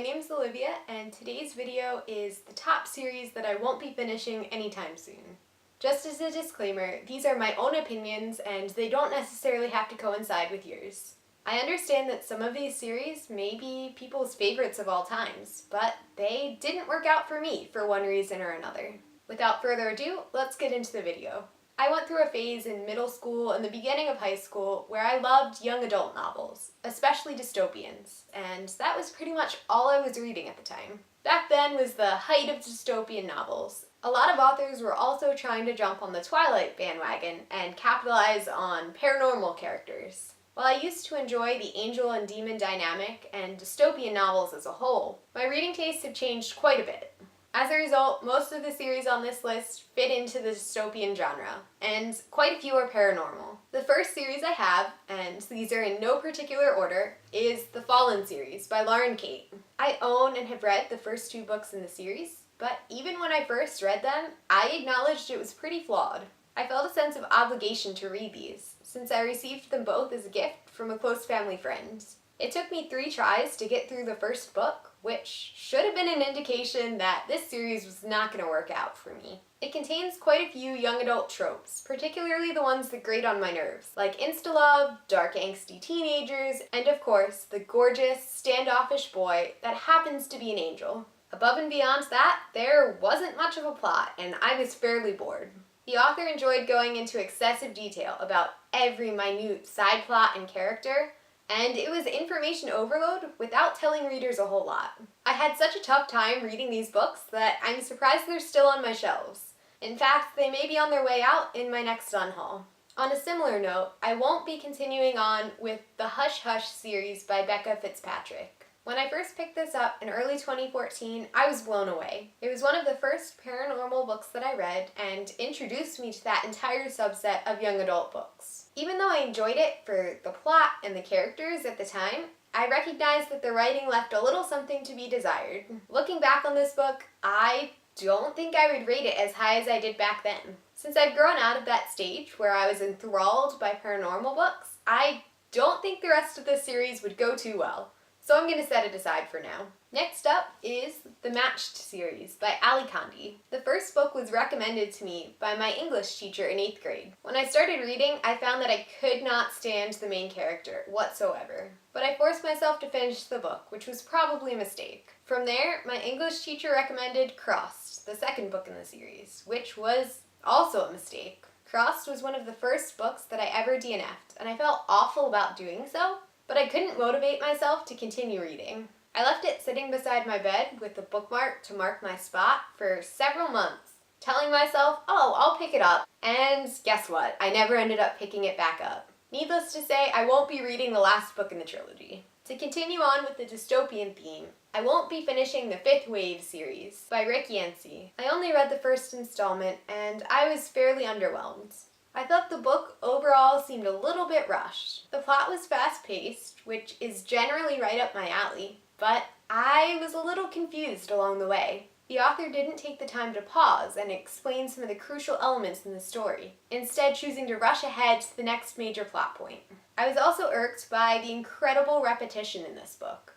name's Olivia, and today's video is the top series that I won't be finishing anytime soon. Just as a disclaimer, these are my own opinions and they don't necessarily have to coincide with yours. I understand that some of these series may be people's favorites of all times, but they didn't work out for me for one reason or another. Without further ado, let's get into the video. I went through a phase in middle school and the beginning of high school where I loved young adult novels, especially dystopians, and that was pretty much all I was reading at the time. Back then was the height of dystopian novels. A lot of authors were also trying to jump on the Twilight bandwagon and capitalize on paranormal characters. While I used to enjoy the angel and demon dynamic and dystopian novels as a whole, my reading tastes have changed quite a bit. As a result, most of the series on this list fit into the dystopian genre, and quite a few are paranormal. The first series I have, and these are in no particular order, is the Fallen series by Lauren Kate. I own and have read the first two books in the series, but even when I first read them, I acknowledged it was pretty flawed. I felt a sense of obligation to read these, since I received them both as a gift from a close family friend. It took me 3 tries to get through the first book, which should have been an indication that this series was not going to work out for me. It contains quite a few young adult tropes, particularly the ones that grate on my nerves, like insta-love, dark angsty teenagers, and of course, the gorgeous, standoffish boy that happens to be an angel. Above and beyond that, there wasn't much of a plot, and I was fairly bored. The author enjoyed going into excessive detail about every minute side plot and character, and it was information overload without telling readers a whole lot. I had such a tough time reading these books that I'm surprised they're still on my shelves. In fact, they may be on their way out in my next unhaul. On a similar note, I won't be continuing on with the Hush Hush series by Becca Fitzpatrick. When I first picked this up in early 2014, I was blown away. It was one of the first paranormal books that I read and introduced me to that entire subset of young adult books. Even though I enjoyed it for the plot and the characters at the time, I recognized that the writing left a little something to be desired. Looking back on this book, I don't think I would rate it as high as I did back then. Since I've grown out of that stage where I was enthralled by paranormal books, I don't think the rest of this series would go too well. So I'm going to set it aside for now. Next up is the Matched series by Ali Kandi. The first book was recommended to me by my English teacher in 8th grade. When I started reading, I found that I could not stand the main character whatsoever. But I forced myself to finish the book, which was probably a mistake. From there, my English teacher recommended Crossed, the second book in the series, which was also a mistake. Crossed was one of the first books that I ever DNF'd, and I felt awful about doing so, but I couldn't motivate myself to continue reading. I left it sitting beside my bed with a bookmark to mark my spot for several months, telling myself, oh, I'll pick it up. And guess what? I never ended up picking it back up. Needless to say, I won't be reading the last book in the trilogy. To continue on with the dystopian theme, I won't be finishing the Fifth Wave series by Rick Yancey. I only read the first installment and I was fairly underwhelmed. I thought the book overall seemed a little bit rushed. The plot was fast-paced, which is generally right up my alley, but I was a little confused along the way. The author didn't take the time to pause and explain some of the crucial elements in the story, instead choosing to rush ahead to the next major plot point. I was also irked by the incredible repetition in this book.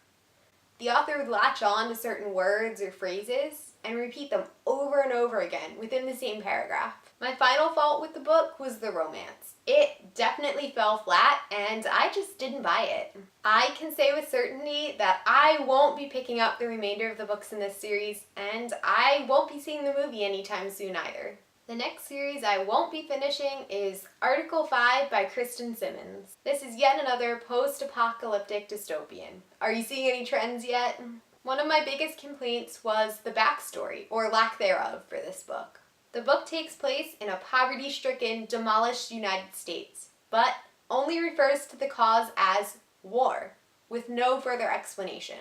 The author would latch on to certain words or phrases and repeat them over and over again within the same paragraph. My final fault with the book was the romance. It definitely fell flat and I just didn't buy it. I can say with certainty that I won't be picking up the remainder of the books in this series, and I won't be seeing the movie anytime soon either. The next series I won't be finishing is Article 5 by Kristen Simmons. This is yet another post-apocalyptic dystopian. Are you seeing any trends yet? One of my biggest complaints was the backstory, or lack thereof, for this book. The book takes place in a poverty-stricken, demolished United States, but only refers to the cause as war, with no further explanation.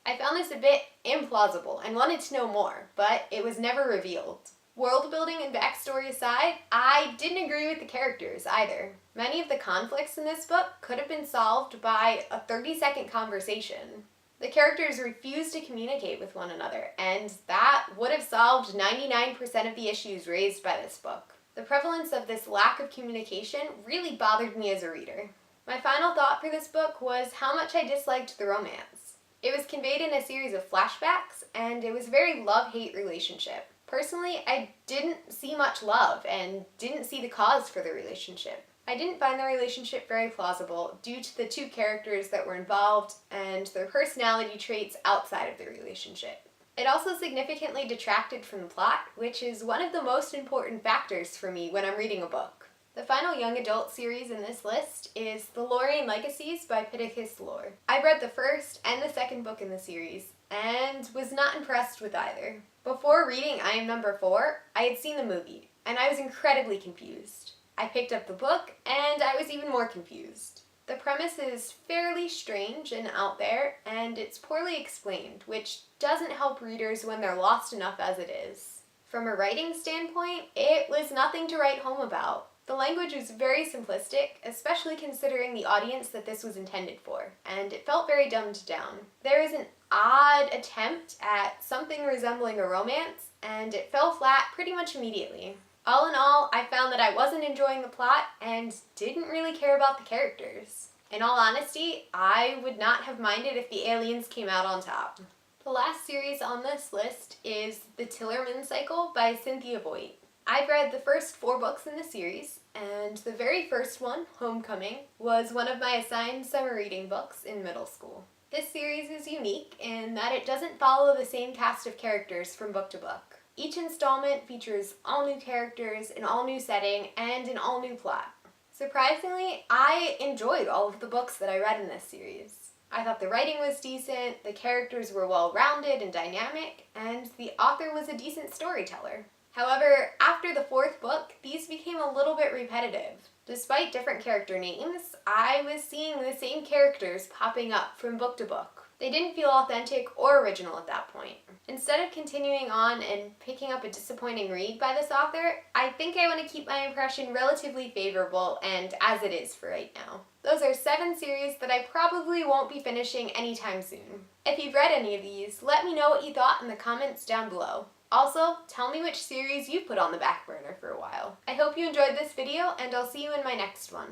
I found this a bit implausible and wanted to know more, but it was never revealed. World building and backstory aside, I didn't agree with the characters either. Many of the conflicts in this book could have been solved by a 30-second conversation. The characters refused to communicate with one another, and that would have solved 99% of the issues raised by this book. The prevalence of this lack of communication really bothered me as a reader. My final thought for this book was how much I disliked the romance. It was conveyed in a series of flashbacks, and it was a very love-hate relationship. Personally, I didn't see much love and didn't see the cause for the relationship. I didn't find the relationship very plausible due to the two characters that were involved and their personality traits outside of the relationship. It also significantly detracted from the plot, which is one of the most important factors for me when I'm reading a book. The final young adult series in this list is The Lorien Legacies by Pittacus Lore. I've read the first and the second book in the series, and was not impressed with either. Before reading I Am Number 4, I had seen the movie, and I was incredibly confused. I picked up the book, and I was even more confused. The premise is fairly strange and out there, and it's poorly explained, which doesn't help readers when they're lost enough as it is. From a writing standpoint, it was nothing to write home about. The language was very simplistic, especially considering the audience that this was intended for, and it felt very dumbed down. There is an odd attempt at something resembling a romance, and it fell flat pretty much immediately. All in all, I found that I wasn't enjoying the plot and didn't really care about the characters. In all honesty, I would not have minded if the aliens came out on top. The last series on this list is The Tillerman Cycle by Cynthia Voigt. I've read the first 4 books in the series, and the very first one, Homecoming, was one of my assigned summer reading books in middle school. This series is unique in that it doesn't follow the same cast of characters from book to book. Each installment features all new characters, an all new setting, and an all new plot. Surprisingly, I enjoyed all of the books that I read in this series. I thought the writing was decent, the characters were well-rounded and dynamic, and the author was a decent storyteller. However, after the 4th book, these became a little bit repetitive. Despite different character names, I was seeing the same characters popping up from book to book. They didn't feel authentic or original at that point. Instead of continuing on and picking up a disappointing read by this author, I think I want to keep my impression relatively favorable and as it is for right now. Those are 7 series that I probably won't be finishing anytime soon. If you've read any of these, let me know what you thought in the comments down below. Also, tell me which series you put on the back burner for a while. I hope you enjoyed this video, and I'll see you in my next one.